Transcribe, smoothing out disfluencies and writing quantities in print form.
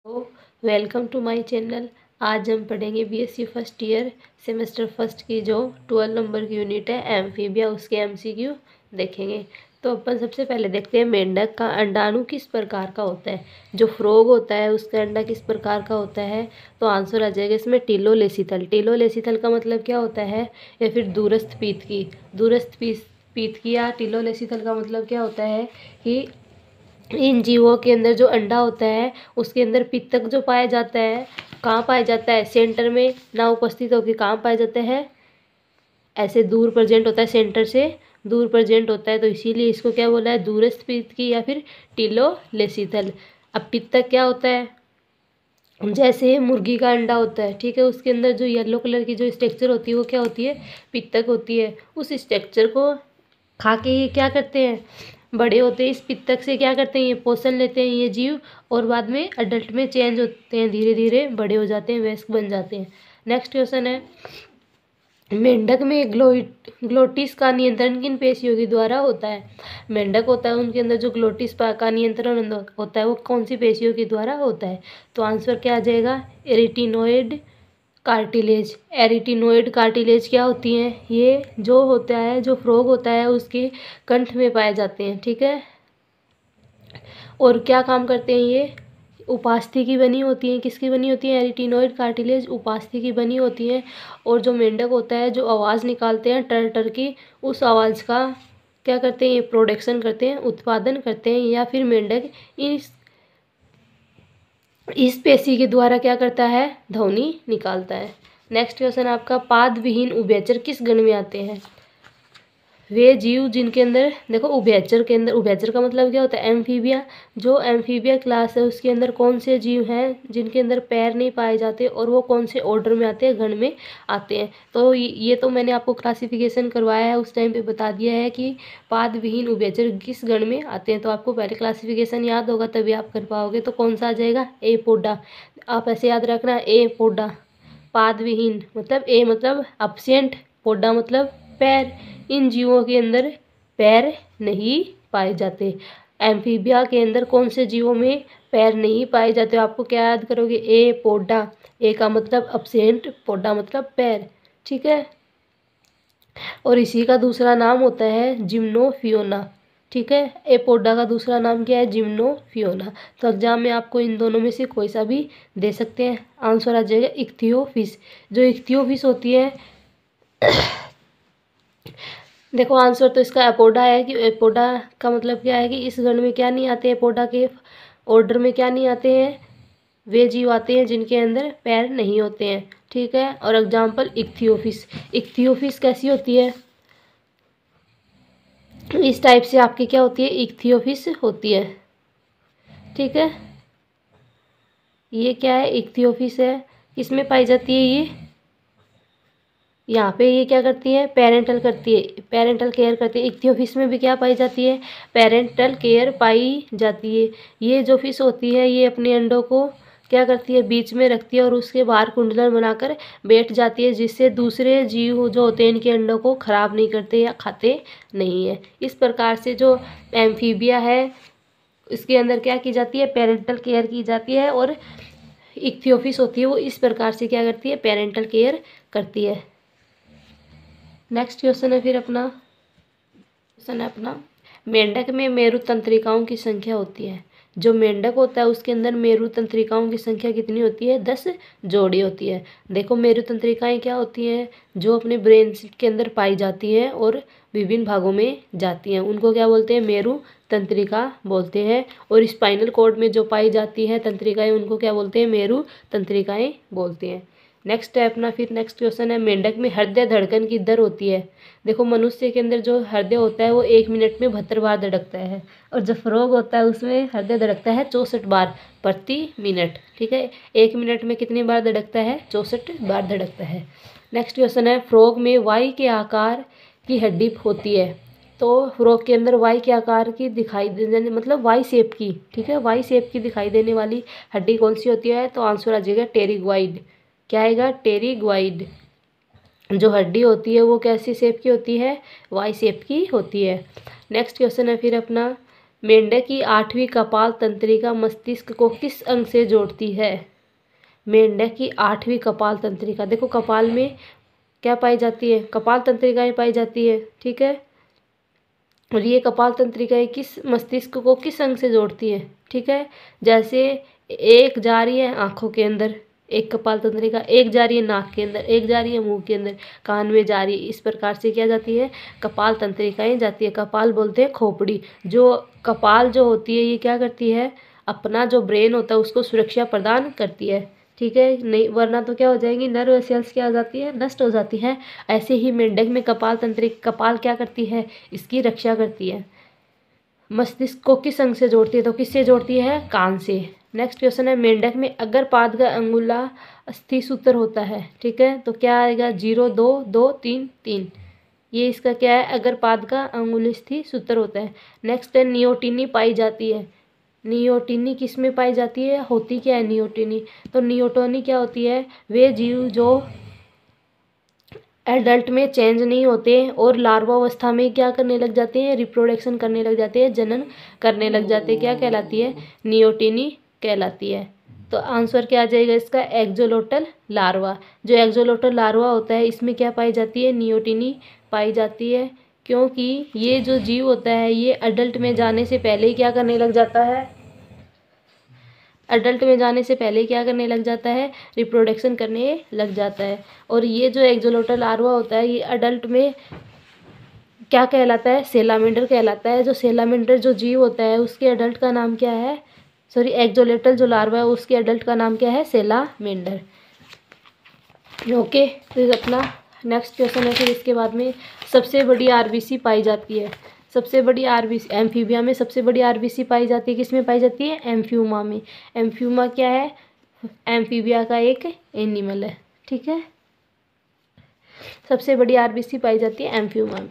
तो welcome to my channel. आज हम पढ़ेंगे BSc first year semester first की जो 12 नंबर की यूनिट है एम्फीबिया, उसके एमसीक्यू देखेंगे। तो अपन सबसे पहले देखते हैं मेंढक का अंडाणु किस प्रकार का होता है। जो फ्रॉग होता है उसका अंडा किस प्रकार का होता है, तो आंसर आ जाएगा इसमें टीलोलेसिथल। टीलोलेसिथल का मतलब क्या होता है, या फिर दूरस्थ पीत की। दूरस्थ पीत की या टीलोलेसिथल का मतलब क्या होता है कि इन जीवों के अंदर जो अंडा होता है उसके अंदर पित्तक जो पाया जाता है, कहाँ पाया जाता है, सेंटर में ना उपस्थित होकर कहाँ पाया जाता है, ऐसे दूर प्रेजेंट होता है, सेंटर से दूर प्रेजेंट होता है। तो इसीलिए इसको क्या बोला है, दूरस्थ पित्त या फिर टीलोलेसिथल। अब पित्तक क्या होता है, जैसे मुर्गी का अंडा होता है, ठीक है, उसके अंदर जो येलो कलर की जो स्ट्रक्चर होती है वो क्या होती है, पित्तक होती है। उस स्ट्रक्चर को खा के ये क्या करते हैं, बड़े होते हैं। इस पित्तक से क्या करते हैं, ये पोषण लेते हैं ये जीव, और बाद में अडल्ट में चेंज होते हैं, धीरे धीरे बड़े हो जाते हैं, वयस्क बन जाते हैं। नेक्स्ट क्वेश्चन है, मेंढक में ग्लोटिस का नियंत्रण किन पेशियों के द्वारा होता है। मेंढक होता है उनके अंदर जो ग्लोटिस का नियंत्रण होता है वो कौन सी पेशियों के द्वारा होता है, तो आंसर क्या आ जाएगा, एरिटिनोइड कार्टिलेज। एरिटिनोइड कार्टिलेज क्या होती हैं, ये जो होता है, जो फ्रॉग होता है उसके कंठ में पाए जाते हैं, ठीक है। और क्या काम करते हैं, ये उपास्थि की बनी होती हैं। किसकी बनी होती है, एरिटिनोइड कार्टिलेज उपास्थि की बनी होती हैं। और जो मेंढक होता है जो आवाज़ निकालते हैं टर टर की, उस आवाज़ का क्या करते हैं, ये प्रोडक्शन करते हैं, उत्पादन करते हैं, या फिर मेंढक इस पेशी के द्वारा क्या करता है, ध्वनि निकालता है। नेक्स्ट क्वेश्चन आपका, पाद विहीन उभयचर किस गण में आते हैं। वे जीव जिनके अंदर, देखो उभयचर के अंदर, उभयचर का मतलब क्या होता है, एम्फीबिया। जो एम्फीबिया क्लास है उसके अंदर कौन से जीव हैं जिनके अंदर पैर नहीं पाए जाते, और वो कौन से ऑर्डर में आते हैं, गण में आते हैं। तो ये तो मैंने आपको क्लासिफिकेशन करवाया है, उस टाइम पे बता दिया है कि पाद विहीन उभयचर किस गण में आते हैं। तो आपको पहले क्लासिफिकेशन याद होगा तभी आप कर पाओगे। तो कौन सा आ जाएगा, ए पोडा। आप ऐसे याद रखना, ए पोडा। पाद विहीन मतलब ए मतलब अब्सेंट, पोडा मतलब पैर। इन जीवों के अंदर पैर नहीं पाए जाते। एम्फीबिया के अंदर कौन से जीवों में पैर नहीं पाए जाते, आपको क्या याद करोगे, ए पोडा। ए का मतलब अब्सेंट, पोडा मतलब पैर, ठीक है। और इसी का दूसरा नाम होता है जिम्नोफियोना, ठीक है। एपोडा का दूसरा नाम क्या है, जिम्नोफियोना। तो एग्जाम में आपको इन दोनों में से कोई सा भी दे सकते हैं। आंसर आ जाएगा इक्थियोफिस। जो इक्थियोफिस होती है, देखो आंसर तो इसका एपोडा है, कि एपोडा का मतलब क्या है कि इस गण में क्या नहीं आते, एपोडा के ऑर्डर में क्या नहीं आते हैं, वे जीव आते हैं जिनके अंदर पैर नहीं होते हैं, ठीक है। और एग्जाम्पल इक्थियोफिस। इक्थियोफिस कैसी होती है, इस टाइप से आपकी क्या होती है, इक्थियोफिस होती है, ठीक है। ये क्या है, इक्थियोफिस है, किसमें पाई जाती है, ये यहाँ पे ये क्या करती है, पेरेंटल करती है, पेरेंटल केयर करती है। इक्थियोफिस में भी क्या पाई जाती है, पेरेंटल केयर पाई जाती है। ये जो फिश होती है ये अपने अंडों को क्या करती है, बीच में रखती है और उसके बाहर कुंडलन बनाकर बैठ जाती है, जिससे दूसरे जीव जो होते हैं इनके अंडों को खराब नहीं करते या खाते नहीं है। इस प्रकार से जो एम्फीबिया है इसके अंदर क्या की जाती है, पेरेंटल केयर की जाती है। और इक्थियोफिस होती है वो इस प्रकार से क्या करती है, पेरेंटल केयर करती है। नेक्स्ट क्वेश्चन है फिर अपना, क्वेश्चन है अपना, मेंढक में मेरु तंत्रिकाओं की संख्या होती है। जो मेंढक होता है उसके अंदर मेरु तंत्रिकाओं की संख्या कितनी होती है, 10 जोड़ी होती है। देखो मेरु तंत्रिकाएं क्या होती हैं, जो अपने ब्रेन के अंदर पाई जाती है और विभिन्न भागों में जाती हैं, उनको क्या बोलते हैं, मेरु तंत्रिका बोलते हैं। और स्पाइनल कॉर्ड में जो पाई जाती है तंत्रिकाएं उनको क्या बोलते हैं, मेरु तंत्रिकाएं बोलते हैं। नेक्स्ट है अपना, फिर नेक्स्ट क्वेश्चन है, मेंढक में हृदय धड़कन की दर होती है। देखो मनुष्य के अंदर जो हृदय होता है वो 1 मिनट में 72 बार धड़कता है, और जो फ्रॉग होता है उसमें हृदय धड़कता है 64 बार प्रति मिनट, ठीक है। 1 मिनट में कितनी बार धड़कता है, 64 बार धड़कता है। नेक्स्ट क्वेश्चन है, फ्रॉग में वाई के आकार की हड्डी होती है। तो फ्रॉग के अंदर वाई के आकार की दिखाई देने, मतलब वाई शेप की, ठीक है, वाई शेप की दिखाई देने वाली हड्डी कौन सी होती है, तो आंसर आ जाएगा टेरिग्वाइड। क्या आएगा, टेरिग्वाइड। जो हड्डी होती है वो कैसी शेप की होती है, वाई शेप की होती है। नेक्स्ट क्वेश्चन है फिर अपना, मेंढक की 8वीं कपाल तंत्रिका मस्तिष्क को किस अंग से जोड़ती है? मेंढक की 8वीं कपाल तंत्रिका, देखो कपाल में क्या पाई जाती है? कपाल तंत्रिकाएं पाई जाती है, ठीक है। और ये कपाल तंत्रिकाएं किस मस्तिष्क को किस अंग से जोड़ती है, ठीक है। जैसे एक जा रही है आंखों के अंदर एक कपाल तंत्रिका, एक जा रही है नाक के अंदर, एक जा रही है मुंह के अंदर, कान में जा रही है, इस प्रकार से क्या जाती है? कपाल तंत्रिकाएं जाती है। कपाल बोलते हैं खोपड़ी। जो कपाल जो होती है ये क्या करती है? अपना जो ब्रेन होता है उसको सुरक्षा प्रदान करती है, ठीक है। नहीं वरना तो क्या हो जाएंगी, नर्व सेल्स क्या हो जाती है? नष्ट हो जाती है। ऐसे ही मेंढक में कपाल तंत्रिका, कपाल क्या करती है? इसकी रक्षा करती है। मस्तिष्क को किस अंग से जोड़ती है? तो किससे जोड़ती है? कान से। नेक्स्ट क्वेश्चन है, मेंढक में अग्रपाद का अंगुला अस्थि सूत्र होता है, ठीक है। तो क्या आएगा? 0 2 2 3 3। ये इसका क्या है? अग्रपाद का अंगुलिस्थि सूत्र होता है। नेक्स्ट है, नियोटिनी पाई जाती है। नियोटिनी किस में पाई जाती है? होती क्या है नियोटिनी? तो नियोटोनी क्या होती है? वे जीव जो एडल्ट में चेंज नहीं होते और लार्वा अवस्था में क्या करने लग जाते हैं? रिप्रोडक्शन करने लग जाते हैं, जनन करने लग जाते हैं। क्या कहलाती है? नियोटिनी कहलाती है। तो आंसर क्या आ जाएगा इसका? एक्जोलोटल लार्वा। जो एक्जोलोटल लार्वा होता है इसमें क्या पाई जाती है? नियोटिनी पाई जाती है। क्योंकि ये जो जीव होता है ये अडल्ट में जाने से पहले ही क्या करने लग जाता है? अडल्ट में जाने से पहले क्या करने लग जाता है? रिप्रोडक्शन करने लग जाता है। और ये जो एक्जोलोटल लार्वा होता है ये अडल्ट में क्या कहलाता है? सेलामेंडर कहलाता है। जो सेलामेंडर जो जीव होता है उसके अडल्ट का नाम क्या है? सॉरी, एक्जोलेटल जो लार्वा है उसके अडल्ट का नाम क्या है? सेलामेंडर। ओके, तो अपना नेक्स्ट क्वेश्चन है। फिर इसके बाद में सबसे बड़ी आरबीसी पाई जाती है। सबसे बड़ी आरबीसी एम्फीबिया में सबसे बड़ी आरबीसी पाई जाती है। किस में पाई जाती है? एम्फ्यूमा में। एम्फ्यूमा क्या है? एम्फीबिया का एक एनिमल है, ठीक है। सबसे बड़ी आरबीसी पाई जाती है एम्फ्यूमा में।